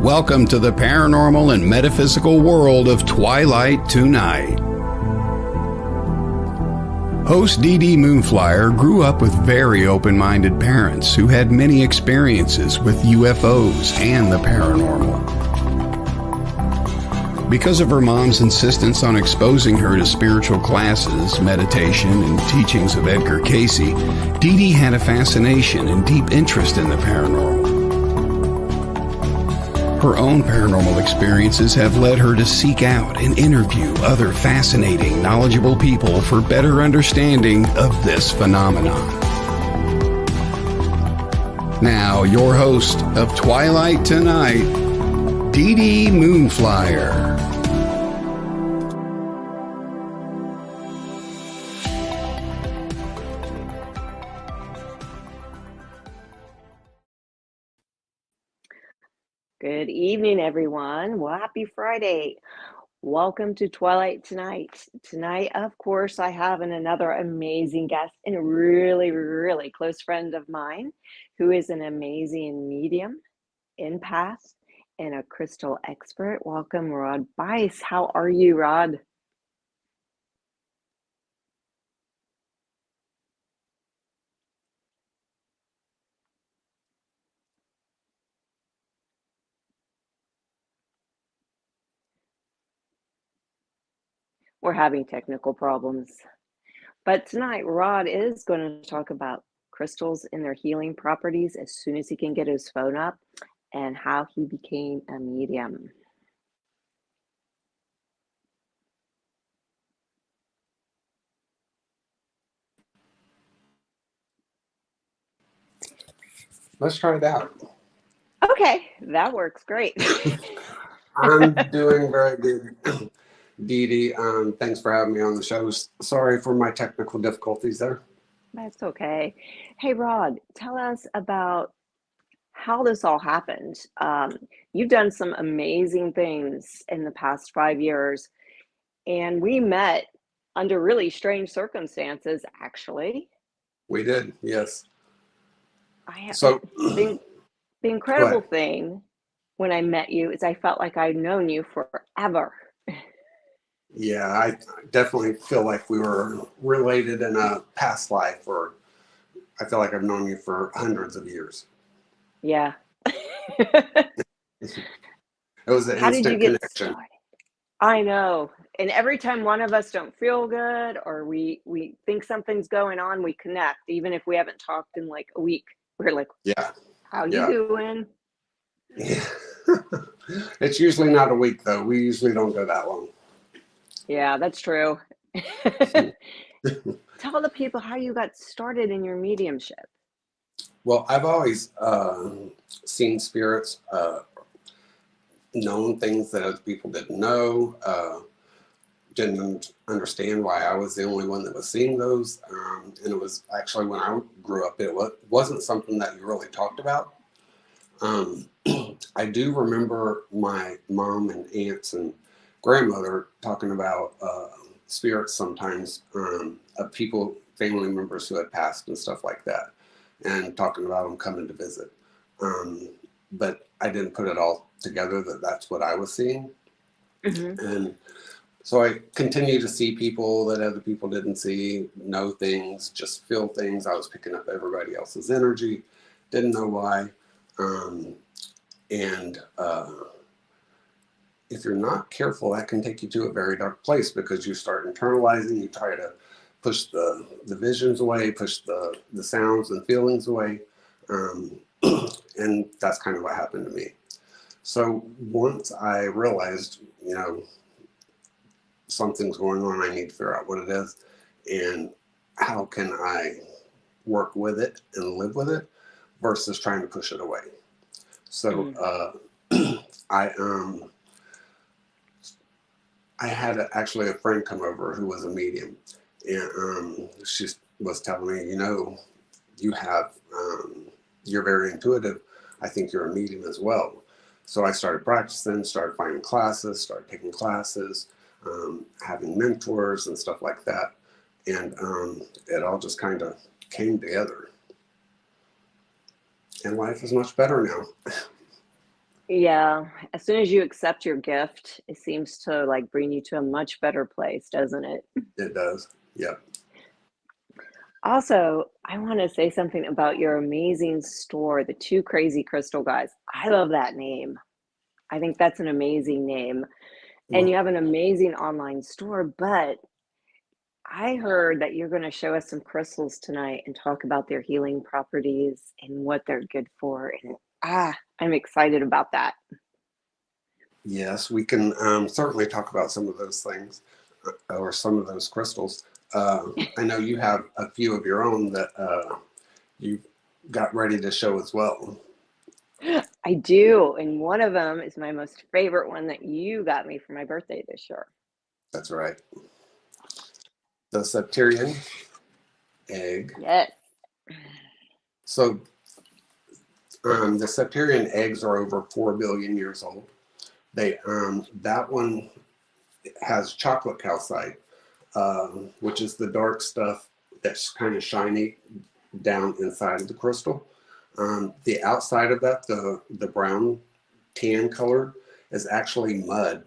Welcome to the paranormal and metaphysical world of Twilight Tonight. Host DeeDee Moonflyer grew up with very open-minded parents who had many experiences with UFOs and the paranormal. Because of her mom's insistence on exposing her to spiritual classes, meditation, and teachings of Edgar Cayce, DeeDee had a fascination and deep interest in the paranormal. Her own paranormal experiences have led her to seek out and interview other fascinating, knowledgeable people for better understanding of this phenomenon. Now, your host of Twilight Tonight, DeeDee Moonflyer. Good evening, everyone. Well, happy Friday. Welcome to Twilight Tonight. Tonight, of course, I have another amazing guest and a really close friend of mine who is an amazing medium, empath, and a crystal expert. Welcome, Rodney Bice. How are you, Rod? We're having technical problems. But tonight, Rod is going to talk about crystals and their healing properties as soon as he can get his phone up and how he became a medium. Let's try it out. Okay, that works great. I'm doing very good, DeeDee. Thanks for having me on the show. Sorry for my technical difficulties there. That's okay. Hey, Rod, tell us about how this all happened. You've done some amazing things in the past 5 years, and we met under really strange circumstances, actually. We did, yes. So the incredible thing when I met you is I felt like I'd known you forever. Yeah, I definitely feel like we were related in a past life, or I feel like I've known you for hundreds of years. Yeah. It was an instant connection. Started? I know. And every time one of us don't feel good or we think something's going on, we connect, even if we haven't talked in like a week. We're like, yeah, how you doing? Yeah. It's usually not a week, though. We usually don't go that long. Yeah, that's true. Tell the people how you got started in your mediumship. Well, I've always seen spirits, known things that other people didn't know, didn't understand why I was the only one that was seeing those. And it was actually when I grew up, it wasn't something that you really talked about. I do remember my mom and aunts and grandmother talking about spirits sometimes of people, family members who had passed and stuff like that, and talking about them coming to visit. But I didn't put it all together that that's what I was seeing. Mm-hmm. And so I continue to see people that other people didn't see, know things, just feel things. I was picking up everybody else's energy, didn't know why. If you're not careful, that can take you to a very dark place because you start internalizing, you try to push the visions away, push the sounds and feelings away. And that's kind of what happened to me. So once I realized, something's going on, I need to figure out what it is and how can I work with it and live with it versus trying to push it away. So I had actually a friend come over who was a medium, and she was telling me, you have, you're very intuitive. I think you're a medium as well. So I started practicing, started finding classes, started taking classes, having mentors and stuff like that. And it all just kind of came together. And life is much better now. Yeah, as soon as you accept your gift, it seems to like bring you to a much better place, doesn't it? It does. Yep. Also, I want to say something about your amazing store, the Two Crazy Crystal Guys. I love that name. I think that's an amazing name. And you Well, have an amazing online store, but I heard that you're going to show us some crystals tonight and talk about their healing properties and what they're good for. And I'm excited about that. yes, we can certainly talk about some of those things or some of those crystals. I know you have a few of your own that you got ready to show as well. I do. And one of them is my most favorite one that you got me for my birthday this year. That's right. The Septarian egg. Yes. So the Septarian eggs are over 4 billion years old. They that one has chocolate calcite, which is the dark stuff that's kind of shiny down inside of the crystal. The outside of that, the brown tan color, is actually mud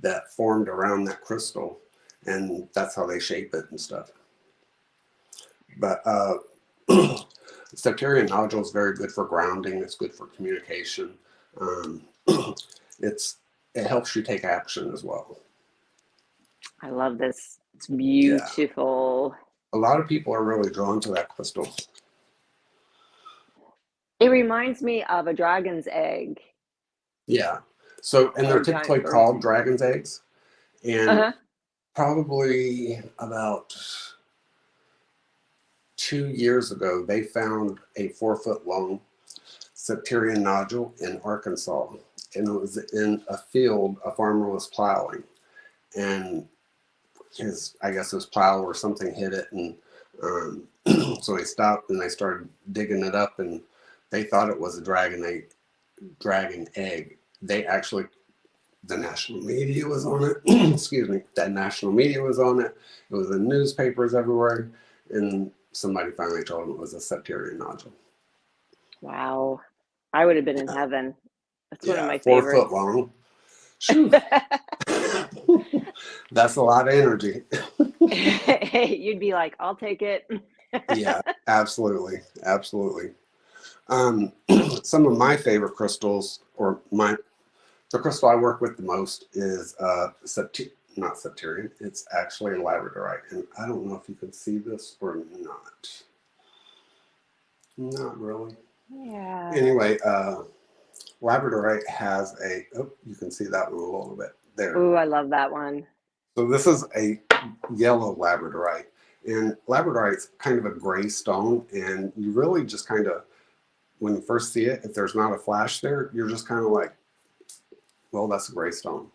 that formed around that crystal, and that's how they shape it and stuff. But Septarian nodule is very good for grounding. It's good for communication. Um, it helps you take action as well. I love this. It's Yeah, beautiful. a lot of people are really drawn to that crystal. It reminds me of a dragon's egg Yeah. So, and or they're a giant typically bird's called egg. dragon's eggs. And Uh-huh. probably about 2 years ago, they found a 4 foot long Septarian nodule in Arkansas. And it was in a field a farmer was plowing. And I guess his plow or something hit it. And so they stopped and they started digging it up. And they thought it was a dragon egg. They actually, the national media was on it. Excuse me. That national media was on it. It was in newspapers everywhere. And somebody finally told them it was a Septarian nodule. Wow. I would have been in heaven. That's one of Yeah, my 4 foot favorites. long. Shoo. That's a lot of energy. You'd be like, I'll take it. Yeah, absolutely. Absolutely. Some of my favorite crystals, or the crystal I work with the most is not Septarian. It's actually labradorite, and I don't know if you can see this or not. Not really. Yeah. Anyway, labradorite has you can see that one a little bit there. Ooh, I love that one. So this is a yellow labradorite, and labradorite's kind of a gray stone, and you really just kind of, when you first see it, if there's not a flash there, you're just kind of like, well, that's a gray stone.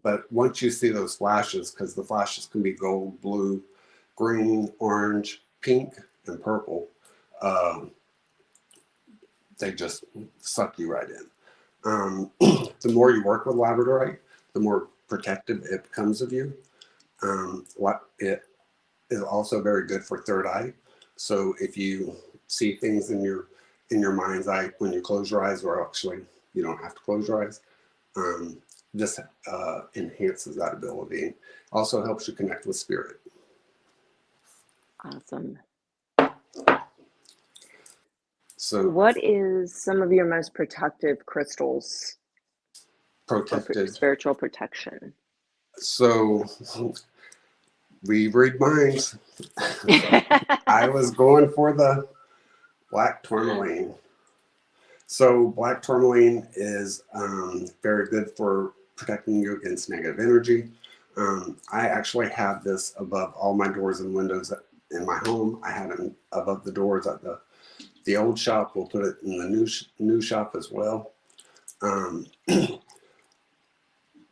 But once you see those flashes, because the flashes can be gold, blue, green, orange, pink, and purple, they just suck you right in. The more you work with labradorite, the more protective it becomes of you. It is also very good for third eye. So if you see things in your mind's eye when you close your eyes, or actually you don't have to close your eyes, this enhances that ability. Also helps you connect with spirit. Awesome. So what is some of your most protective crystals for spiritual protection? So we read minds. I was going for the black tourmaline. So black tourmaline is very good for protecting you against negative energy. I actually have this above all my doors and windows in my home. I had it above the doors at the old shop. We'll put it in the new shop as well.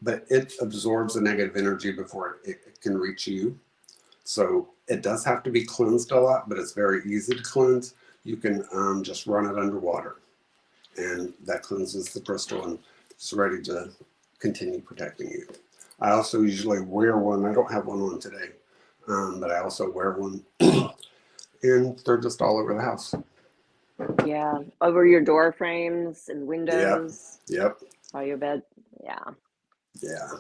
But it absorbs the negative energy before it can reach you. So it does have to be cleansed a lot, but it's very easy to cleanse. You can just run it underwater, and that cleanses the crystal and it's ready to continue protecting you. I also usually wear one. I don't have one on today, but I also wear one, and they're just all over the house. Yeah, over your door frames and Yep. windows, Yep. by your bed. Yeah. Yeah.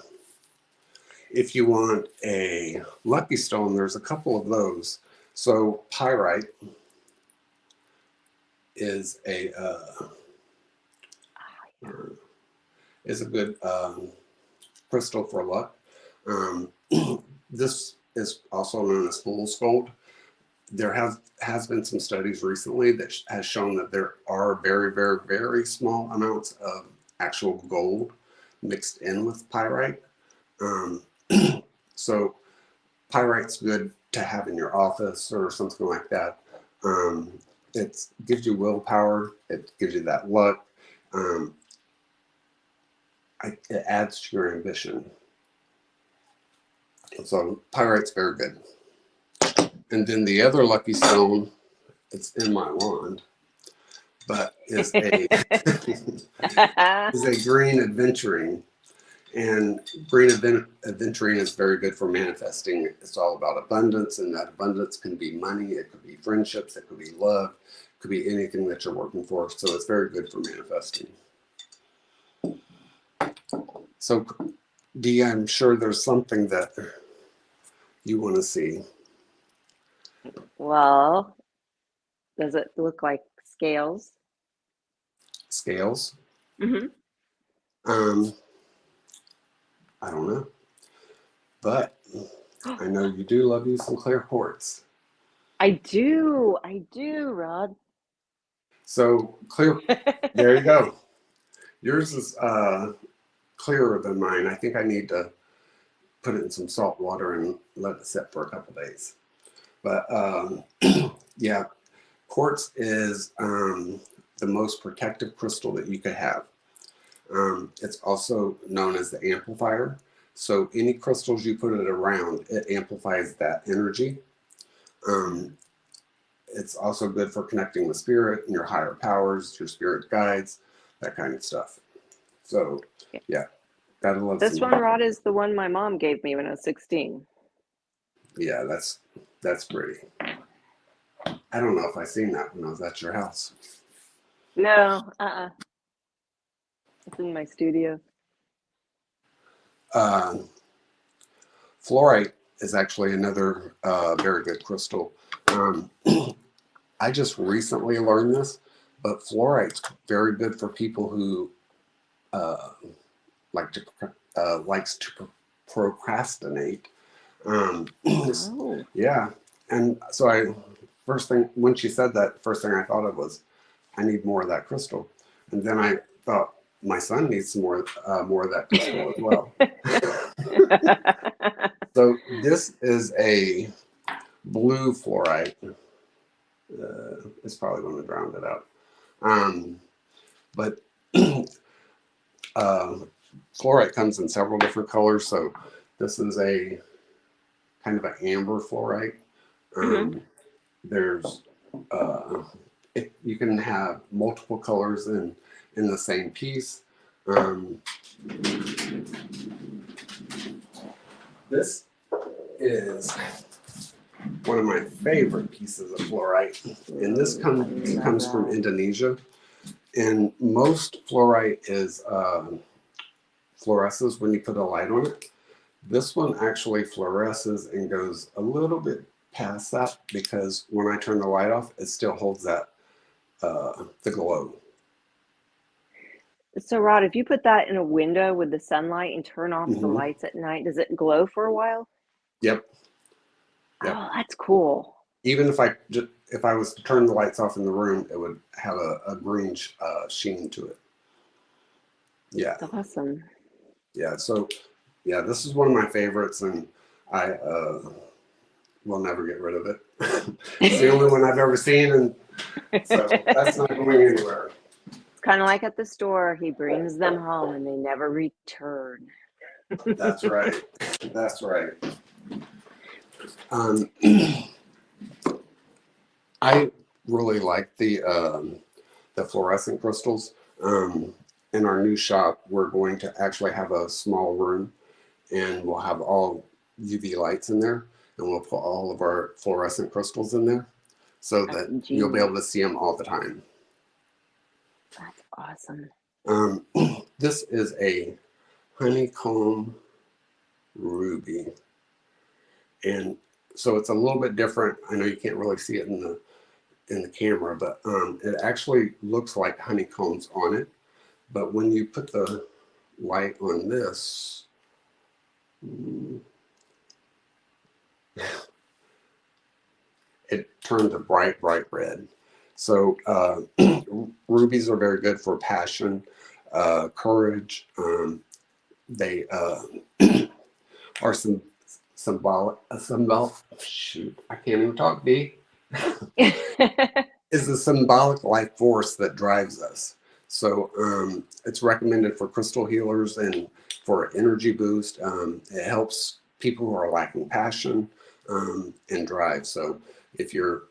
If you want a lucky stone, there's a couple of those. So pyrite is a good crystal for luck. Um, this is also known as fool's gold. There has been some studies recently that has shown that there are very, very, very small amounts of actual gold mixed in with pyrite. Um, so pyrite's good to have in your office or something like that. It gives you willpower. It gives you that luck. Um, it adds to your ambition. So pyrite's very good. And then the other lucky stone, it's in my wand, but is a is a green aventurine. And green aventurine is very good for manifesting. It's all about abundance, and that abundance can be money, it could be friendships, it could be love, it could be anything that you're working for. So it's very good for manifesting. So, Dee, I'm sure there's something that you want to see. Well, does it look like scales? Scales? Mm-hmm. I don't know. But I know you do love you some clear quartz. I do, Rod. So clear, there you go. Yours is clearer than mine. I think I need to put it in some salt water and let it sit for a couple days. But yeah, quartz is the most protective crystal that you could have. It's also known as the amplifier. So any crystals you put it around, it amplifies that energy. It's also good for connecting with spirit and your higher powers, your spirit guides, that kind of stuff. So yeah, gotta love this one, Rod, is the one my mom gave me when I was 16. Yeah, that's pretty. I don't know if I seen that when I was at your house. No, it's in my studio. Fluorite is actually another very good crystal. I just recently learned this, but fluorite's very good for people who likes to procrastinate. Yeah, and so first thing when she said that, first thing I thought of was, I need more of that crystal, and then I thought my son needs some more of that crystal as well. So this is a blue fluorite. It's probably going to drown it out. But fluorite comes in several different colors. So this is a kind of an amber fluorite. There's you can have multiple colors in the same piece. This is one of my favorite pieces of fluorite, and this comes from Indonesia. And most fluorite is fluoresces when you put a light on it. This one actually fluoresces and goes a little bit past that, because when I turn the light off, it still holds that the glow. So, Rod, if you put that in a window with the sunlight and turn off the lights at night, does it glow for a while? Yep. Oh, that's cool. Even if I was to turn the lights off in the room, it would have a green sheen to it. Yeah. That's awesome. Yeah. So, yeah, this is one of my favorites, and I will never get rid of it. It's the only one I've ever seen, and so that's not going anywhere. It's kind of like at the store. He brings them home, and they never return. That's right. That's right. I really like the fluorescent crystals. In our new shop, we're going to actually have a small room, and we'll have all UV lights in there, and we'll put all of our fluorescent crystals in there. so that you'll be able to see them all the time. That's awesome. This is a honeycomb ruby, and so it's a little bit different. I know you can't really see it in the camera, but it actually looks like honeycombs on it. But when you put the light on this, it turns a bright red. So rubies are very good for passion, courage. They are symbolic. Shoot, I can't even talk. Dee. Is the symbolic life force that drives us. So it's recommended for crystal healers and for energy boost. It helps people who are lacking passion and drive. So if you're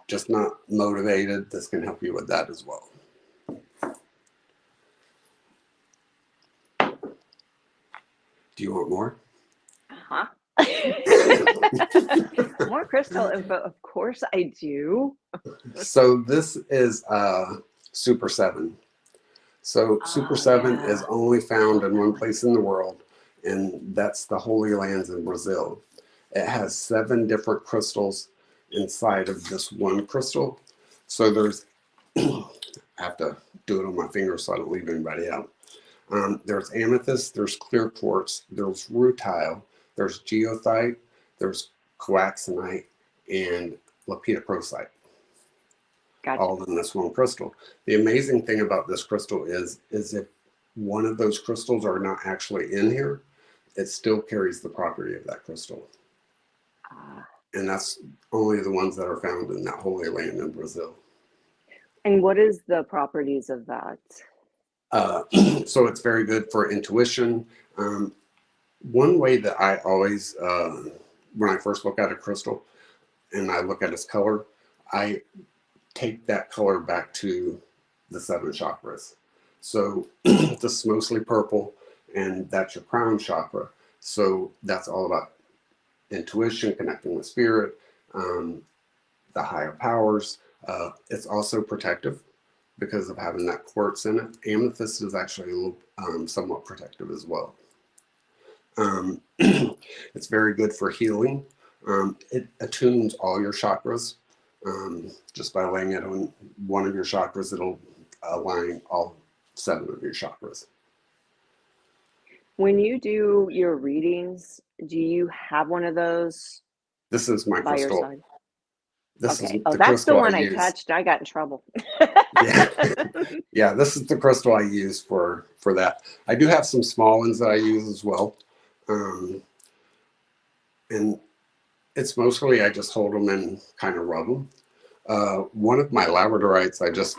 just not motivated, this can help you with that as well. Do you want more? Uh-huh. More crystal info, of course I do. So this is Super 7. So Super 7 is only found in one place in the world, and that's the Holy Lands in Brazil. It has 7 different crystals inside of this one crystal. So there's, I have to do it on my finger so I don't leave anybody out. There's amethyst, there's clear quartz, there's rutile, there's geothite, there's coaxinite, and lepidocrosite. Gotcha. All in this one crystal. The amazing thing about this crystal is if one of those crystals are not actually in here, it still carries the property of that crystal. And that's only the ones that are found in that Holy Land in Brazil. And what is the properties of that? So it's very good for intuition. One way that I always, when I first look at a crystal and I look at its color, I take that color back to the 7 chakras. So this is mostly purple, and that's your crown chakra. So that's all about intuition, connecting with spirit, the higher powers. It's also protective because of having that quartz in it. Amethyst is actually a little, somewhat protective as well. It's very good for healing. It attunes all your chakras. Just by laying it on one of your chakras, it'll align all 7 of your chakras. When you do your readings, do you have one of those? This is my by crystal. your side? This okay. is Oh, the that's the one I use. touched. I got in trouble. Yeah. Yeah, this is the crystal I use for that. I do have some small ones that I use as well. And it's mostly I just hold them and kind of rub them. One of my labradorites I just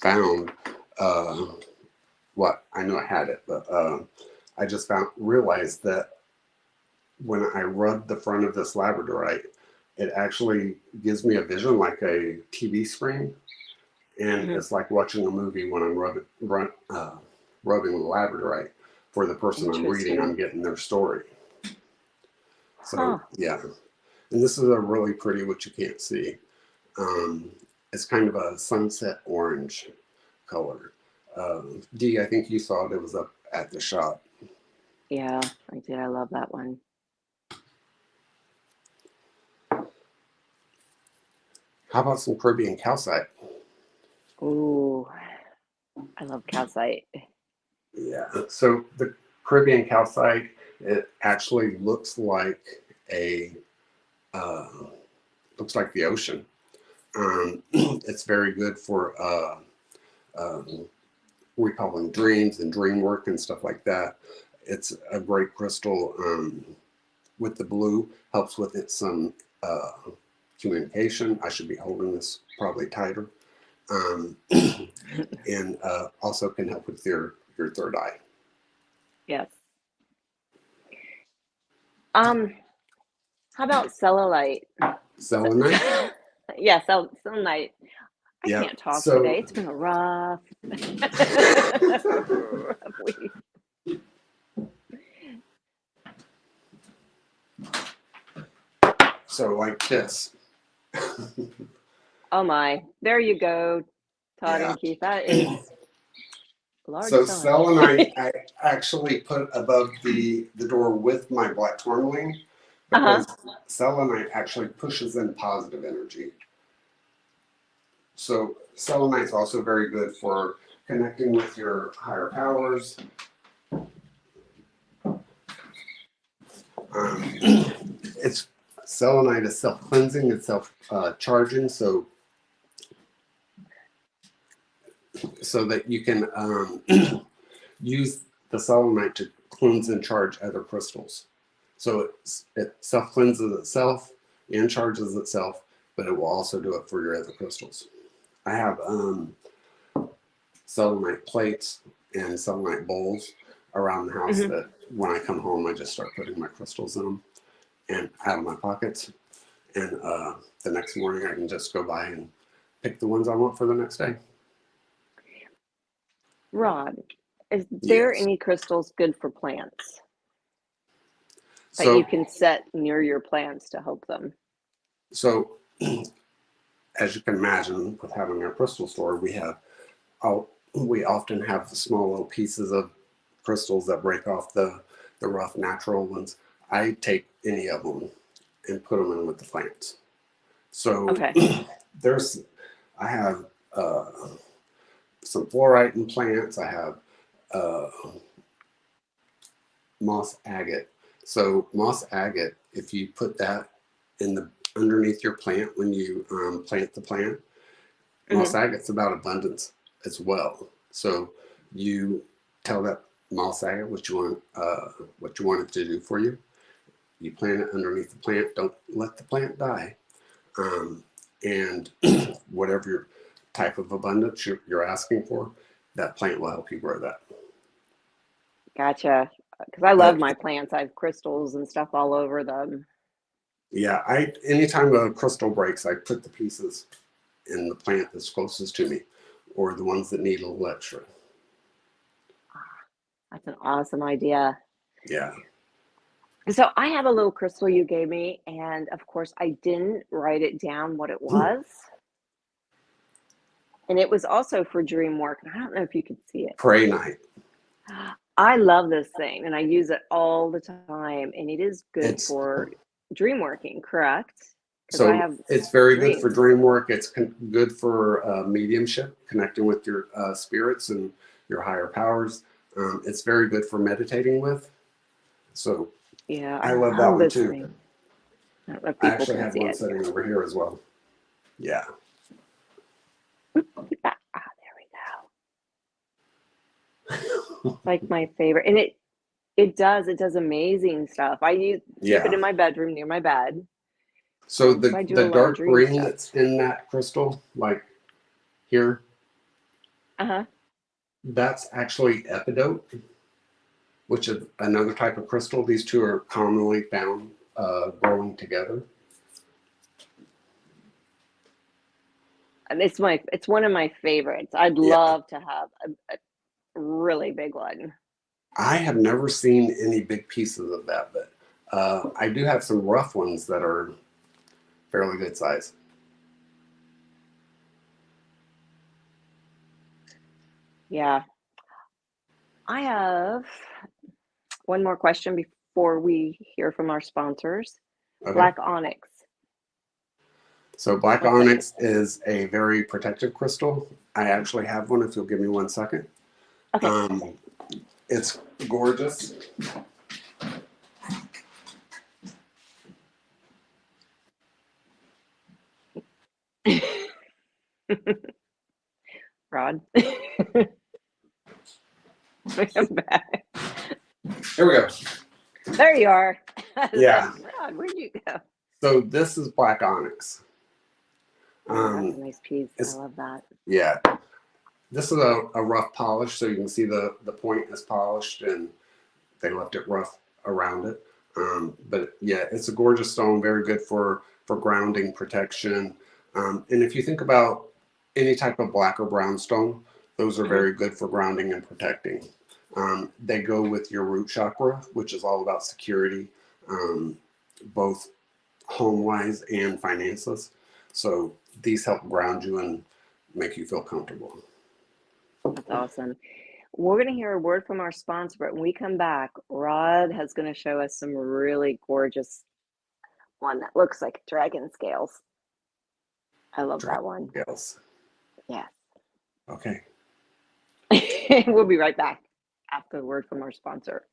found, I know I had it, but I just realized that when I rub the front of this labradorite, it actually gives me a vision like a TV screen. And it's like watching a movie when I'm rubbing the labradorite. For the person I'm reading, I'm getting their story. So, yeah. And this is a really pretty, which you can't see. It's kind of a sunset orange color. Dee, I think you saw it. It was up at the shop. Yeah, I did. I love that one. How about some Caribbean calcite? Ooh, I love calcite. Yeah. So the Caribbean calcite, it actually looks like looks like the ocean. It's very good for we call them dreams and dream work and stuff like that. It's a great crystal. With the blue, helps with it some communication. I should be holding this probably tighter. And also can help with your third eye. Yes. How about cellulite? Selenite? Yeah, selenite. I can't talk today. It's been a rough week. So like this. Oh my, there you go, Todd Yeah. and Keith. That is large So size. selenite, I actually put above the door with my black tourmaline because selenite actually pushes in positive energy. So selenite's also very good for connecting with your higher powers. It's selenite is self-cleansing, it's self-charging, so that you can use the selenite to cleanse and charge other crystals. So it self-cleanses itself and charges itself, but it will also do it for your other crystals. I have selenite plates and selenite bowls around the house that when I come home, I just start putting my crystals in them and out of my pockets. And the next morning, I can just go by and pick the ones I want for the next day. Rod, is there Yes. any crystals good for plants that So you can set near your plants to help them? So, as you can imagine, with having our crystal store, we often have small little pieces of crystals that break off the rough natural ones. I take any of them and put them in with the plants. So I have some fluorite in plants. I have moss agate. So moss agate, if you put that underneath your plant when you plant the plant, moss agate's about abundance as well. So you tell that moss agate what you want it to do for you. You plant it underneath the plant. Don't let the plant die. And whatever your type of abundance you're asking for, that plant will help you grow that. Gotcha. Because I love my plants. I have crystals and stuff all over them. Yeah, anytime a crystal breaks, I put the pieces in the plant that's closest to me, or the ones that need a little extra. That's an awesome idea. Yeah. So I have a little crystal you gave me, and of course I didn't write it down what it was. And it was also for dream work. And I don't know if you could see it. Prehnite. I love this thing, and I use it all the time. And it is good for dream working, correct? So it's very good for dream work. It's good for mediumship, connecting with your spirits and your higher powers. It's very good for meditating with. So yeah, I love that one too. Thing. I don't know if I people actually can have see one it. sitting over here as well. Yeah. There we go. Like my favorite, and it does amazing stuff. I keep it in my bedroom near my bed. So the dark green that's in that crystal, like here, that's actually epidote, which is another type of crystal. These two are commonly found growing together. And it's one of my favorites. I'd love to have a really big one. I have never seen any big pieces of that, but I do have some rough ones that are fairly good size. Yeah. I have one more question before we hear from our sponsors. Okay. Black onyx. So black onyx is a very protective crystal. I actually have one if you'll give me 1 second. Okay. It's gorgeous. Rod. I'm back. Here we go. There you are. Yeah. Rod, where'd you go? So this is black onyx. That's a nice piece. I love that. Yeah. This is a rough polish, so you can see the point is polished and they left it rough around it. But yeah, it's a gorgeous stone, very good for grounding, protection. And if you think about any type of black or brown stone, those are very good for grounding and protecting. They go with your root chakra, which is all about security, both home-wise and finances. So these help ground you and make you feel comfortable. That's awesome. We're going to hear a word from our sponsor, but when we come back, Rod has going to show us some really gorgeous one that looks like dragon scales. I love that one. Scales. Yes. Okay. We'll be right back after the word from our sponsor.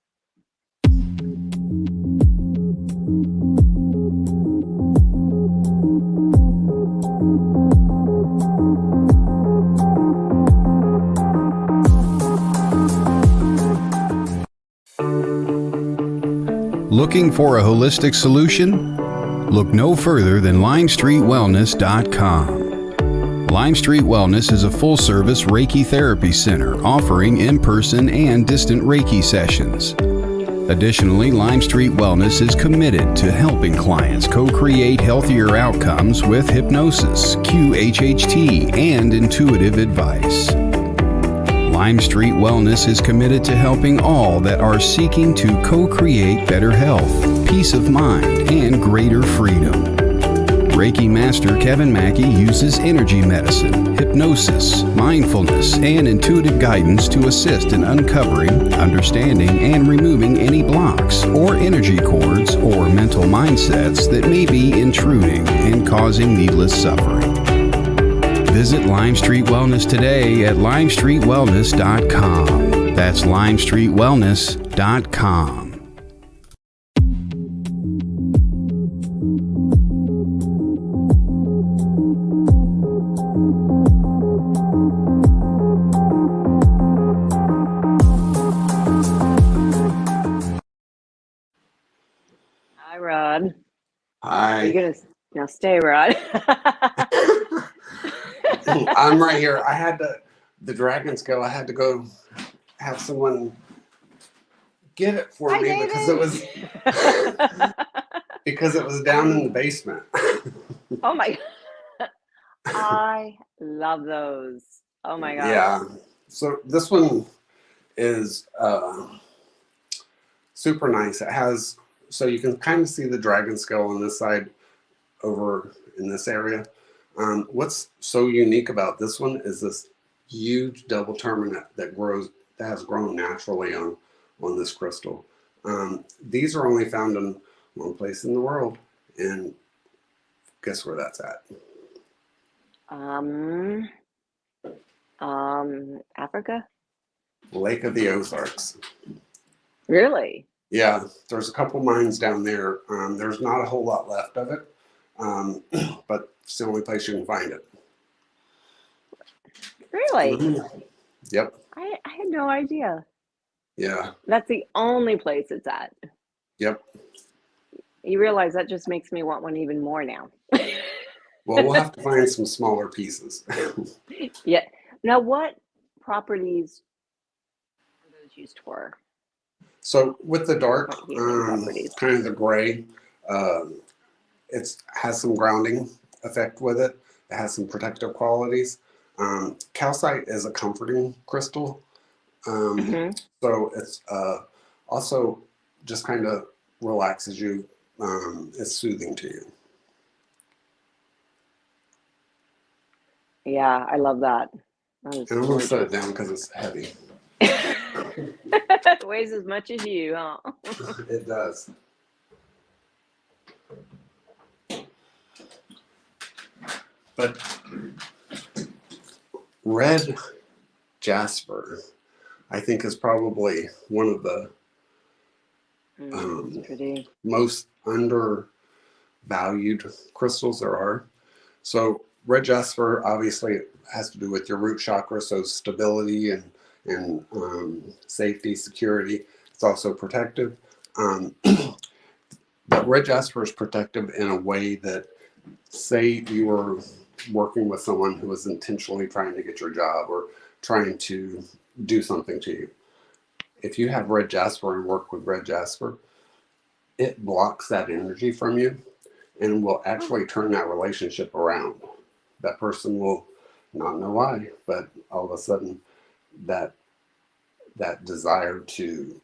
Looking for a holistic solution? Look no further than LimestreetWellness.com. Lime Street Wellness is a full-service Reiki therapy center offering in-person and distant Reiki sessions. Additionally, Lime Street Wellness is committed to helping clients co-create healthier outcomes with hypnosis, QHHT, and intuitive advice. Lime Street Wellness is committed to helping all that are seeking to co-create better health, peace of mind, and greater freedom. Reiki Master Kevin Mackey uses energy medicine, hypnosis, mindfulness, and intuitive guidance to assist in uncovering, understanding, and removing any blocks or energy cords or mental mindsets that may be intruding and causing needless suffering. Visit Lime Street Wellness today at LimestreetWellness.com. That's LimestreetWellness.com. Hi, Rod. Hi. Are you gonna now stay, Rod? I'm right here. I had the dragon scale. I had to go have someone get it for Hi, me David. because it was down in the basement. Oh my God. I love those. Oh my God. Yeah. So this one is super nice. It has, so you can kind of see the dragon scale on this side over in this area. What's so unique about this one is this huge double terminate that has grown naturally on this crystal. These are only found in one place in the world, and guess where that's at? Africa? Lake of the Ozarks. Really? Yeah, there's a couple mines down there. There's not a whole lot left of it, but it's the only place you can find it. Really? Mm-hmm. Yep. I had no idea. Yeah. That's the only place it's at. Yep. You realize that just makes me want one even more now. Well, we'll have to find some smaller pieces. Yeah. Now, what properties are those used for? So with the dark, properties. kind of the gray, it has some grounding effect with it. It has some protective qualities. Calcite is a comforting crystal. So it's also just kind of relaxes you. It's soothing to you. Yeah, I love that. And I'm going to set it down because it's heavy. It weighs as much as you, huh? It does. But red jasper, I think, is probably one of the most undervalued crystals there are. So red jasper obviously has to do with your root chakra, so stability and safety, security. It's also protective. But red jasper is protective in a way that, say you were working with someone who was intentionally trying to get your job or trying to do something to you. If you have red jasper and work with red jasper, it blocks that energy from you and will actually turn that relationship around. That person will not know why, but all of a sudden that desire to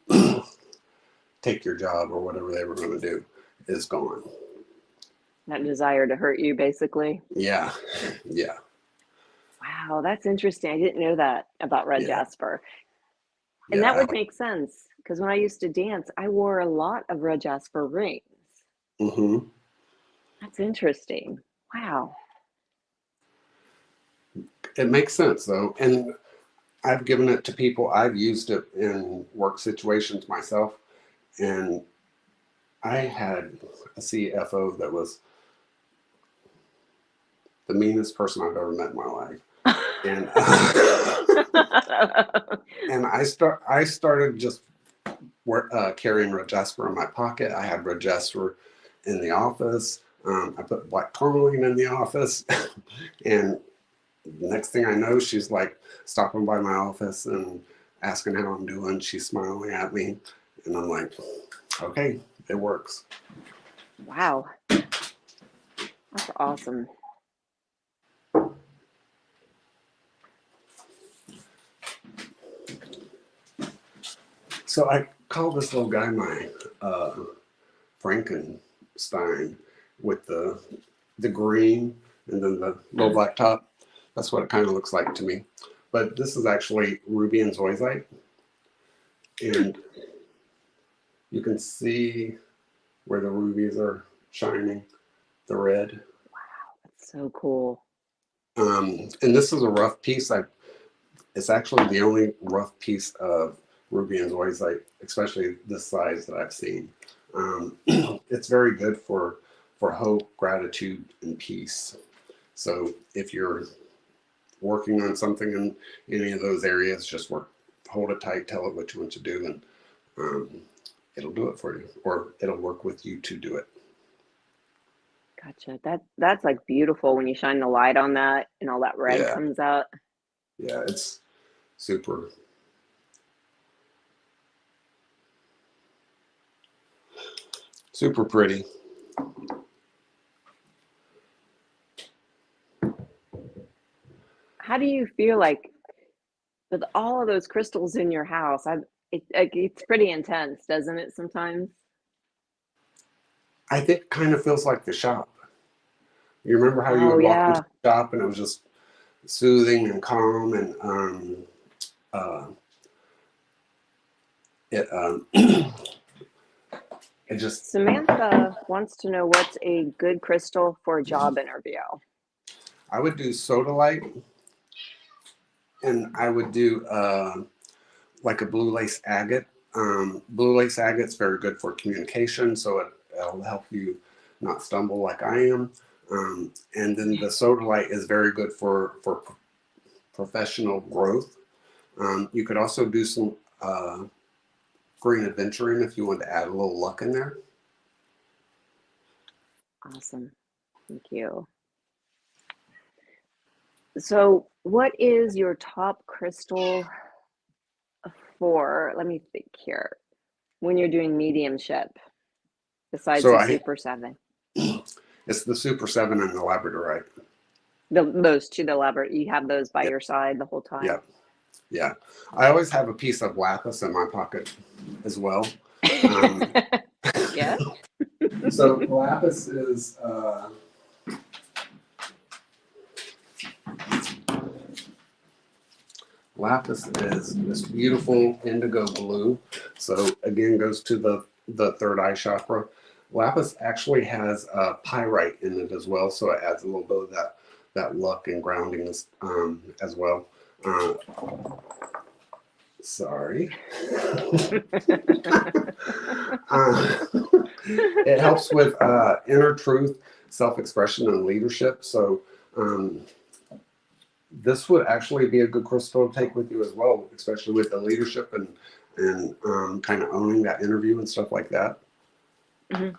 take your job or whatever they were going to do is gone. That desire to hurt you, basically. Yeah, yeah, Wow, that's interesting. I didn't know that about red yeah, jasper. And that yeah. would make sense because when I used to dance, I wore a lot of red jasper rings. Hmm. That's interesting. Wow. It makes sense though, and I've given it to people. I've used it in work situations myself, and I had a CFO that was the meanest person I've ever met in my life, and and I started just carrying red jasper in my pocket. I had red jasper in the office. I put black tourmaline in the office, and next thing I know, she's like stopping by my office and asking how I'm doing. She's smiling at me, and I'm like, okay, it works. Wow. That's awesome. So I call this little guy my Frankenstein with the green and then the little black top. That's what it kind of looks like to me. But this is actually ruby and zoisite, and you can see where the rubies are shining, the red. That's so cool. And this is a rough piece. It's actually the only rough piece of ruby and zoisite, especially this size that I've seen. It's very good for hope, gratitude, and peace. So if you're working on something in any of those areas, just hold it tight, tell it what you want to do, and it'll do it for you, or it'll work with you to do it. Gotcha. That's like beautiful when you shine the light on that and all that red Yeah, comes out. yeah, it's super. Super pretty. How do you feel like with all of those crystals in your house? It's pretty intense, doesn't it, sometimes? I think it kind of feels like the shop. You remember how you Oh would walk into yeah. the shop and it was just soothing and calm, and uh, it it just. Samantha wants to know what's a good crystal for a job interview. I would do sodalite, and I would do like a blue lace agate. Blue lace agate's very good for communication, so it'll help you not stumble like I am. And then the sodalite is very good for professional growth. You could also do some green adventuring if you want to add a little luck in there. Awesome. Thank you. So, what is your top crystal for, let me think here, when you're doing mediumship, besides So the Super 7? it's the Super 7 and the Labradorite. Those two, the elaborate, you have those by Yeah, your side the whole time? yeah, yeah. I always have a piece of lapis in my pocket as well. Yeah. So lapis is this beautiful indigo blue. So again, goes to the third eye chakra. Lapis actually has pyrite in it as well, so it adds a little bit of that luck and grounding as well. Sorry. It helps with inner truth, self-expression, and leadership. So this would actually be a good crystal to take with you as well, especially with the leadership and kind of owning that interview and stuff like that. Mhm.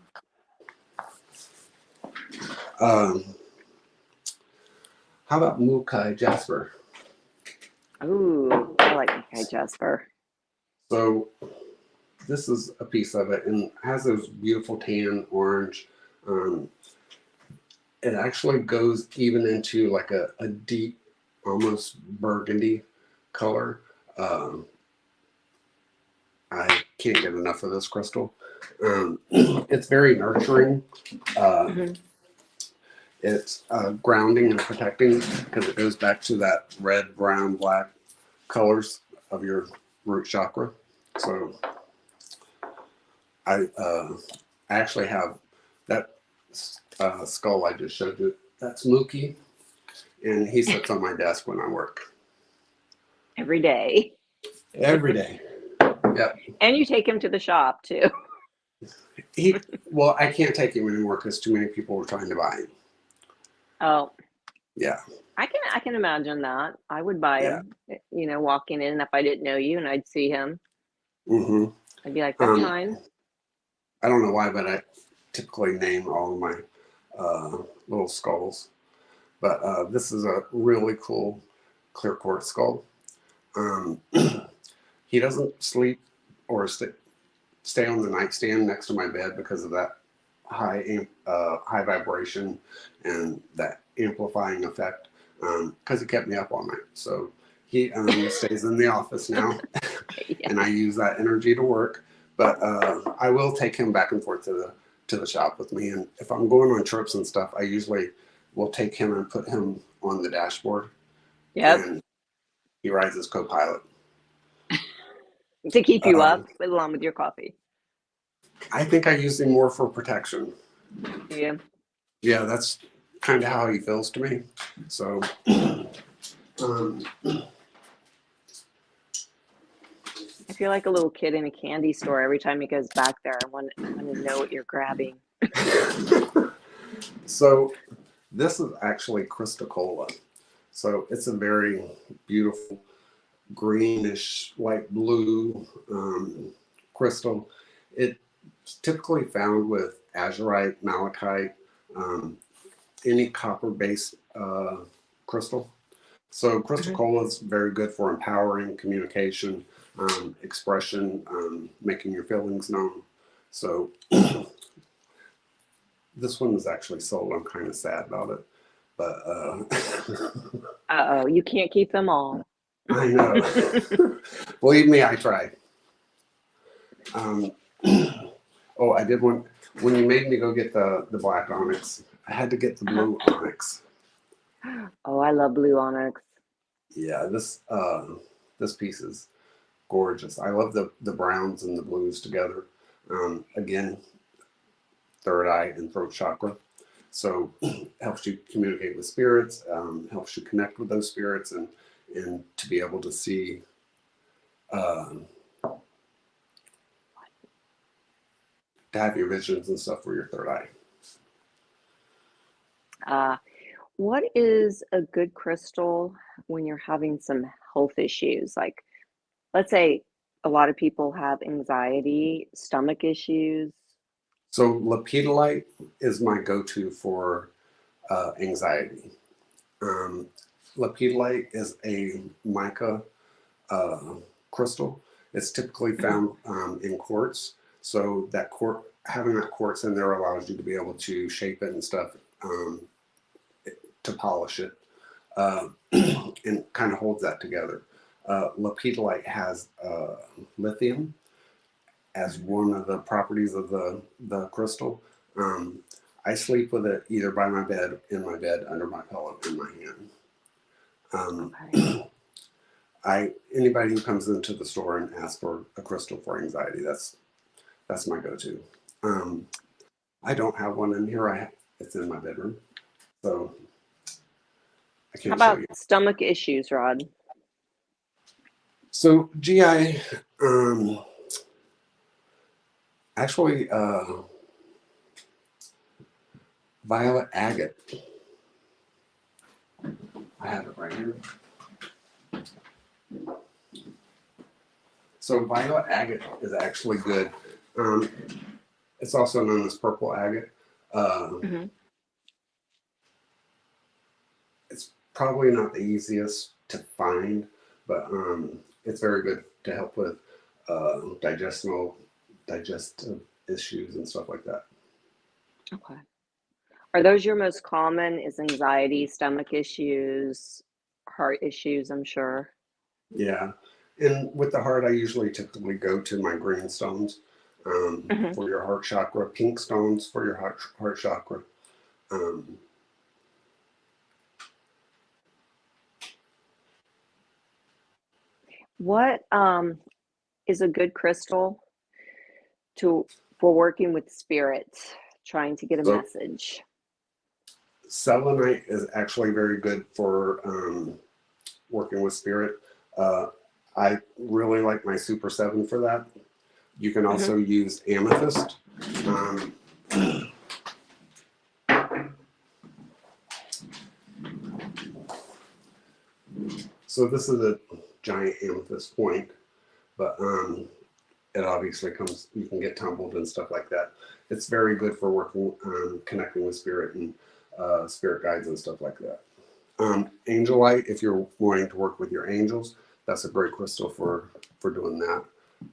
How about Mukai Jasper? Ooh, I like Mackay Jasper. So this is a piece of it and has those beautiful tan orange. It actually goes even into like a deep, almost burgundy color. I can't get enough of this crystal. It's very nurturing. Mhm. It's grounding and protecting because it goes back to that red, brown, black colors of your root chakra. So I actually have that skull I just showed you. That's Mookie, and he sits on my desk when I work. Every day. Every day. Yep. And you take him to the shop too. Well, I can't take him anymore because too many people were trying to buy him. Oh. Yeah. I can imagine that. I would buy Yeah. him, walking in if I didn't know you and I'd see him. Mm-hmm. I'd be like, that's mine. I don't know why, but I typically name all of my little skulls. But this is a really cool clear quartz skull. He doesn't sleep or stay on the nightstand next to my bed because of that high vibration and that amplifying effect. Because he kept me up all night, so he stays in the office now, Yeah. and I use that energy to work. But I will take him back and forth to the shop with me, and if I'm going on trips and stuff, I usually will take him and put him on the dashboard. Yep. And he rides as co-pilot. To keep you up along with your coffee. I think I use him more for protection. Yeah. Yeah, that's kind of how he feels to me. So, I feel like a little kid in a candy store every time he goes back there. I want to know what you're grabbing. So, this is actually Cristocola. So, it's a very beautiful greenish, light blue crystal. It's typically found with azurite, malachite, any copper-based crystal. So Cristocola is very good for empowering communication, expression, making your feelings known. So this one was actually sold. I'm kind of sad about it, but Uh-oh, you can't keep them all. I know. Believe me, I tried. Oh, I did one. When you made me go get the black onyx, I had to get the blue onyx. Oh, I love blue onyx. Yeah, this piece is gorgeous. I love the browns and the blues together. Again, third eye and throat chakra. So helps you communicate with spirits, helps you connect with those spirits, and to be able to see to have your visions and stuff for your third eye. What is a good crystal when you're having some health issues? Like, let's say a lot of people have anxiety, stomach issues. So lepidolite is my go-to for anxiety. Lepidolite is a mica crystal. It's typically found in quartz. So that having that quartz in there allows you to be able to shape it and stuff, to polish it, and kind of holds that together. Lepidolite has lithium as one of the properties of the crystal. I sleep with it either by my bed, in my bed, under my pillow, in my hand. Anybody who comes into the store and asks for a crystal for anxiety, that's my go-to. I don't have one in here. It's in my bedroom, so I can't How show about you. stomach issues, Rod? So GI, actually, violet agate. I have it right here. So violet agate is actually good. It's also known as purple agate. It's probably not the easiest to find, but it's very good to help with digestive issues and stuff like that. Okay. Are those your most common? Is anxiety, stomach issues, heart issues, I'm sure? Yeah. And with the heart, I usually typically go to my green stones for your heart chakra, pink stones for your heart chakra. What is a good crystal for working with spirits, trying to get a So message? selenite is actually very good for working with spirit. I really like my Super 7 for that. You can Hmm. also use amethyst. Um, so this is a giant amethyst point, but it obviously comes, you can get tumbled and stuff like that. It's very good for working, connecting with spirit and spirit guides and stuff like that. Angelite, if you're wanting to work with your angels, that's a great crystal for doing that.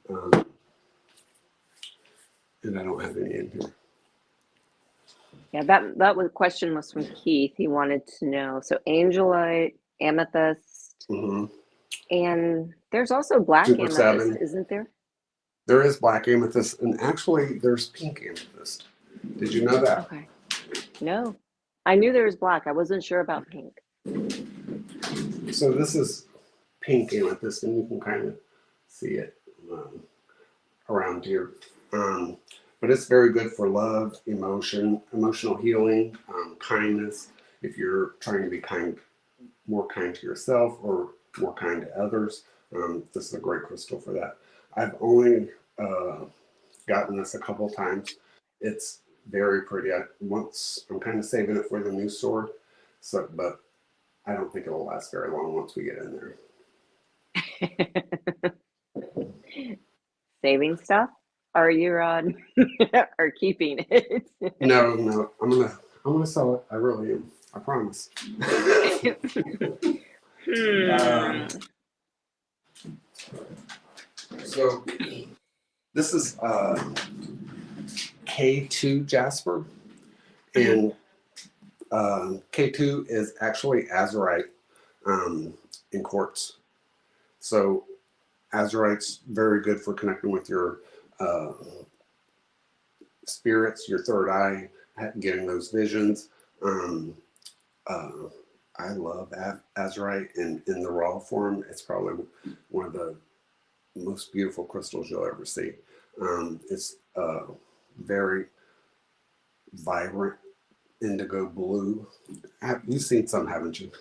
Um, and I don't have any in here. Yeah, that question was from Keith. He wanted to know. So angelite, amethyst, Mm-hmm. and there's also black Super amethyst, 7. isn't there? There is black amethyst, and actually there's pink amethyst. Did you know that? Okay. No, I knew there was black. I wasn't sure about pink. So this is pink amethyst, and you can kind of see it around here. But it's very good for love, emotional healing, kindness. If you're trying to be more kind to yourself or more kind to others, this is a great crystal for that. I've only gotten this a couple times. It's very pretty. I'm kind of saving it for the new store, but I don't think it'll last very long once we get in there. Saving stuff? Are you, Rod? Or keeping it? No, I'm gonna sell it. I really am. I promise. Hmm. So this is K2 Jasper, and K2 is actually azurite in quartz. So azurite's very good for connecting with your spirits, your third eye, getting those visions. Uh, I love azurite in the raw form. It's probably one of the most beautiful crystals you'll ever see. It's very vibrant indigo blue. You've seen some, haven't you?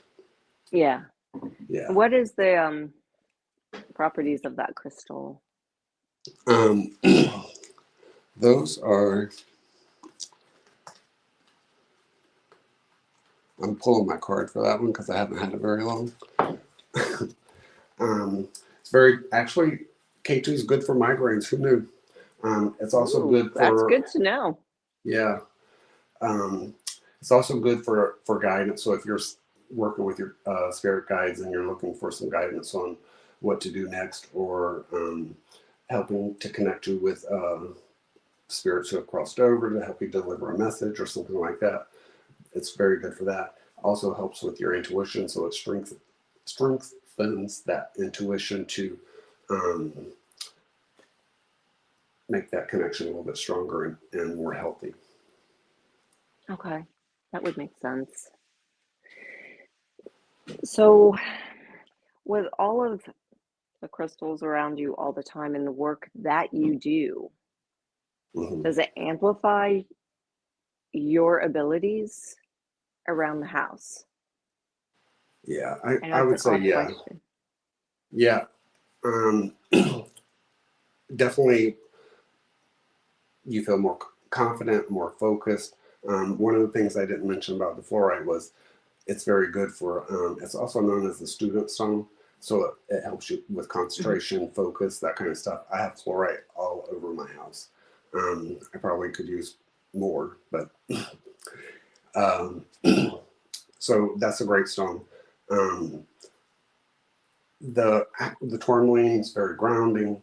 Yeah. Yeah. What is the properties of that crystal? Those are. I'm pulling my card for that one because I haven't had it very long. It's very actually K2 is good for migraines. Who knew? It's also good That's for good to know. yeah. It's also good for guidance. So if you're working with your spirit guides and you're looking for some guidance on what to do next, or helping to connect you with spirits who have crossed over to help you deliver a message or something like that, it's very good for that. Also helps with your intuition, so it strengthens that intuition to make that connection a little bit stronger and more healthy. Okay, that would make sense. So, with all of the crystals around you all the time and the work that you do, does it amplify your abilities around the house? Yeah, I know I it's would an say odd yeah. question. Yeah. Definitely you feel more confident, more focused. One of the things I didn't mention about the fluorite was it's very good for, it's also known as the student stone. So it helps you with concentration, focus, that kind of stuff. I have fluorite all over my house. I probably could use more, but so that's a great stone. The tourmaline is very grounding,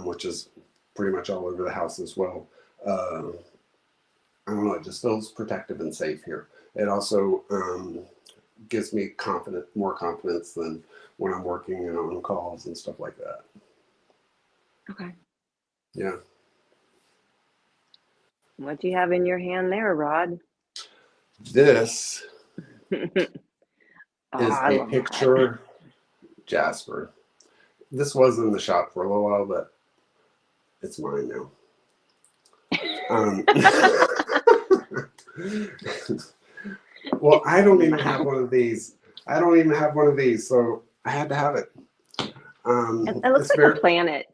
which is pretty much all over the house as well. I don't know, it just feels protective and safe here. It also gives me more confidence than when I'm working and on calls and stuff like that. Okay. Yeah. What do you have in your hand there, Rod? This Oh, is I a love that. picture jasper. This was in the shop for a little while, but it's mine now. Well, I don't even have one of these. So I had to have it. It looks like a planet.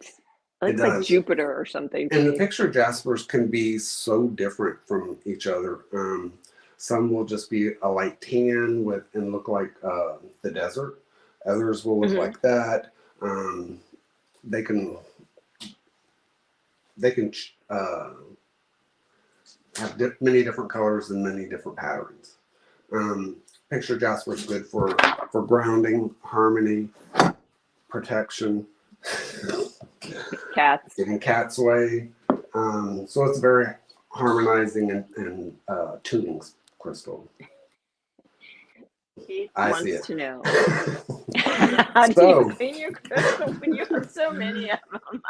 It looks like Jupiter or something. And the picture jaspers can be so different from each other. Some will just be a light tan and look like the desert. Others will look like that. They can have many different colors and many different patterns. Picture jasper is good for grounding, harmony, protection. Cats. Getting cats away. So it's very harmonizing and tuning crystal. He wants to know. How do you clean your crystal when you have so many of them?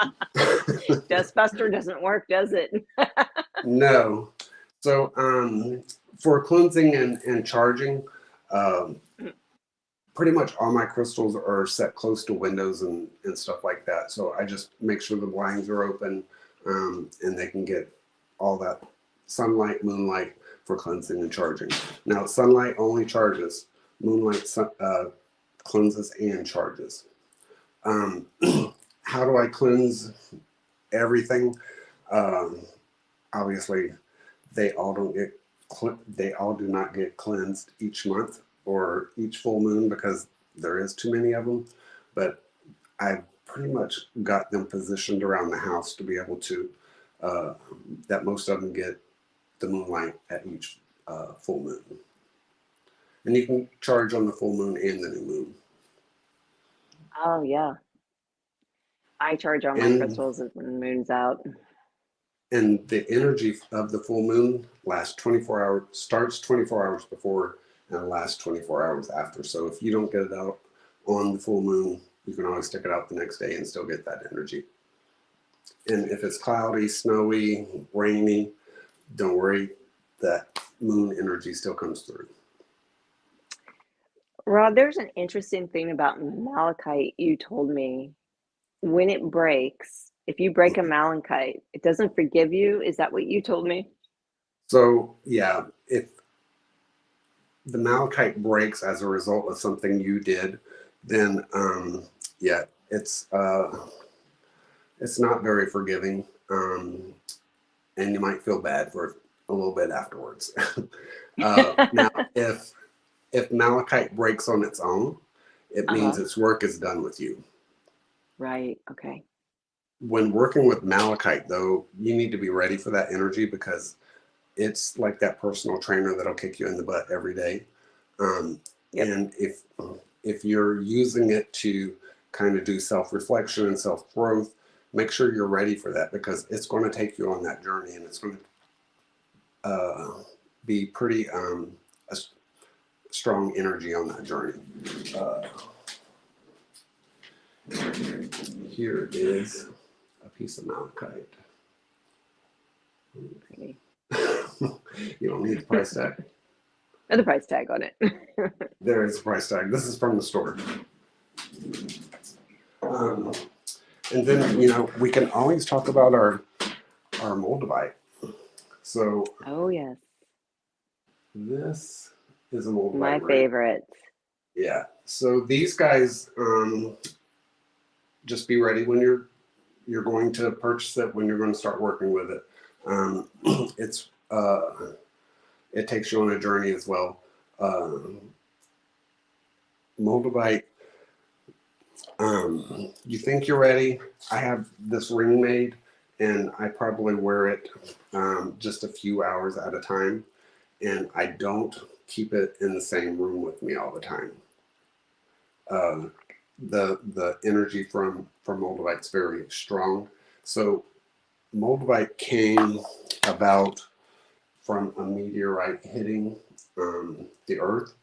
Dustbuster doesn't work, does it? No. So for cleansing and charging, pretty much all my crystals are set close to windows and stuff like that. So I just make sure the blinds are open and they can get all that sunlight, moonlight for cleansing and charging. Now, sunlight only charges. Moonlight cleanses and charges. How do I cleanse everything? Obviously, they all do not get cleansed each month or each full moon because there is too many of them. But I've pretty much got them positioned around the house to be able to that most of them get the moonlight at each full moon. And you can charge on the full moon and the new moon. Oh, yeah. I charge on my crystals when the moon's out. And the energy of the full moon lasts 24 hours, starts 24 hours before and lasts 24 hours after. So if you don't get it out on the full moon, you can always stick it out the next day and still get that energy. And if it's cloudy, snowy, rainy, don't worry, that moon energy still comes through. Rod, there's an interesting thing about malachite you told me. When it breaks, if you break a malachite, it doesn't forgive you. Is that what you told me? So, yeah, if the malachite breaks as a result of something you did, then, yeah, it's not very forgiving. And you might feel bad for a little bit afterwards. Now, if malachite breaks on its own, it means its work is done with you. Right. Okay. When working with malachite, though, you need to be ready for that energy because it's like that personal trainer that'll kick you in the butt every day. Yep. And if you're using it to kind of do self-reflection and self-growth, make sure you're ready for that because it's going to take you on that journey and it's going to be pretty a strong energy on that journey. Here is a piece of malachite. Pretty. You don't need the price tag. Oh, the price tag on it. There is a price tag. This is from the store. And then, we can always talk about our moldavite. So. Oh, yes. This is a moldavite. My favorite. Yeah. So these guys, just be ready when you're going to purchase it, when you're going to start working with it. It takes you on a journey as well. Moldavite, you think you're ready. I have this ring made and I probably wear it just a few hours at a time. And I don't keep it in the same room with me all the time. The energy from moldavite is very strong. So moldavite came about from a meteorite hitting the earth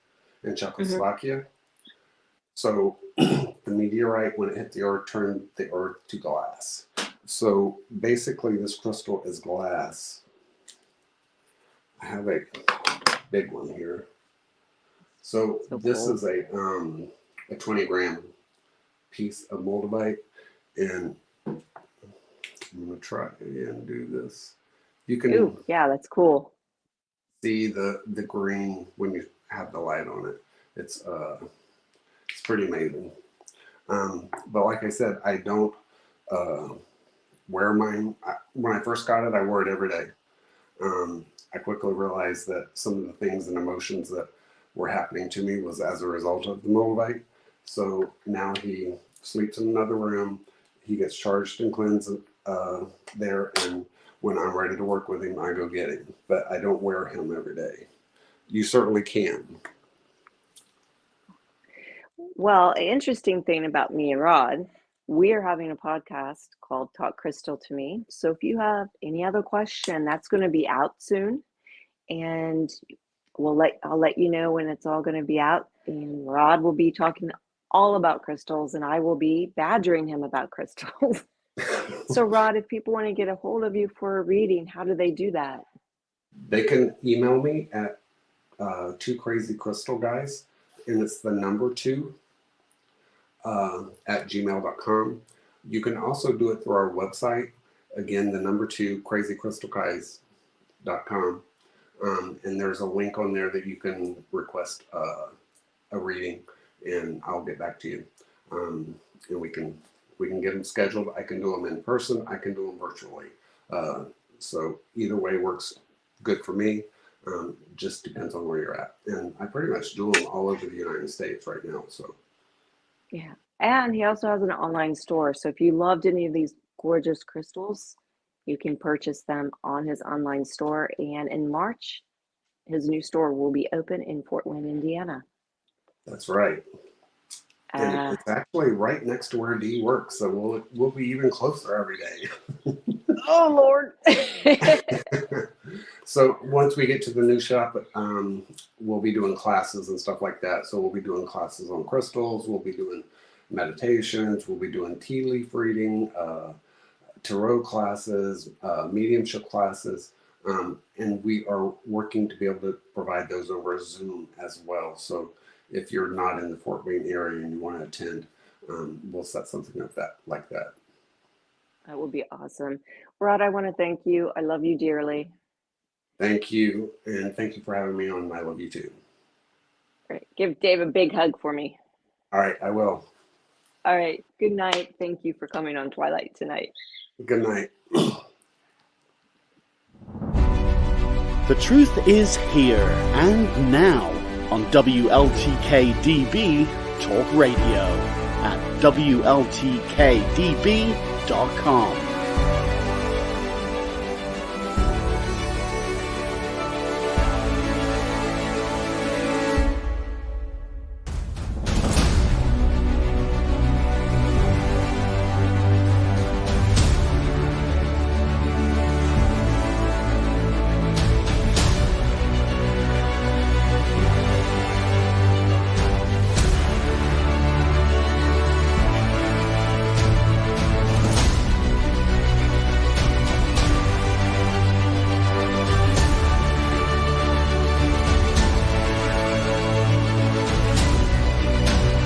in Czechoslovakia. So the meteorite, when it hit the earth, turned the earth to glass. So basically this crystal is glass. I have a big one here. So this is a 20 gram piece of moldavite, and I'm gonna try and do this. You can Ooh, yeah, that's cool. see the green when you have the light on it. It's pretty amazing. But like I said, I don't wear mine. When I first got it, I wore it every day. I quickly realized that some of the things and emotions that were happening to me was as a result of the moldavite. So now he sleeps in another room. He gets charged and cleansed there, and when I'm ready to work with him, I go get him. But I don't wear him every day. You certainly can. Well, an interesting thing about me and Rod, we are having a podcast called Talk Crystal to Me. So if you have any other question, that's going to be out soon, and I'll let you know when it's all going to be out. And Rod will be talking all about crystals, and I will be badgering him about crystals. So Rod, if people want to get a hold of you for a reading, how do they do that? They can email me at 2crazycrystalguys, and it's the number 2 at gmail.com. You can also do it through our website. Again, the number 2 crazycrystalguys.com. And there's a link on there that you can request a reading, and I'll get back to you. And we can get them scheduled. I can do them in person. I can do them virtually. So either way works good for me. Just depends on where you're at. And I pretty much do them all over the United States right now. So Yeah. And he also has an online store. So if you loved any of these gorgeous crystals, you can purchase them on his online store. And in March, his new store will be open in Fort Wayne, Indiana. that's right. And it's actually right next to where Dee works. So we'll be even closer every day. Oh, Lord. So once we get to the new shop, we'll be doing classes and stuff like that. So we'll be doing classes on crystals. We'll be doing meditations. We'll be doing tea leaf reading, tarot classes, mediumship classes. And we are working to be able to provide those over Zoom as well. So if you're not in the Fort Wayne area and you want to attend, we'll set something up like that. That would be awesome. Rod, I want to thank you. I love you dearly. Thank you. And thank you for having me on. I love you too. Great. Give Dave a big hug for me. All right, I will. All right. Good night. Thank you for coming on Twilight Tonight. Good night. The truth is here and now on WLTK-DB Talk Radio at WLTK-DB.com.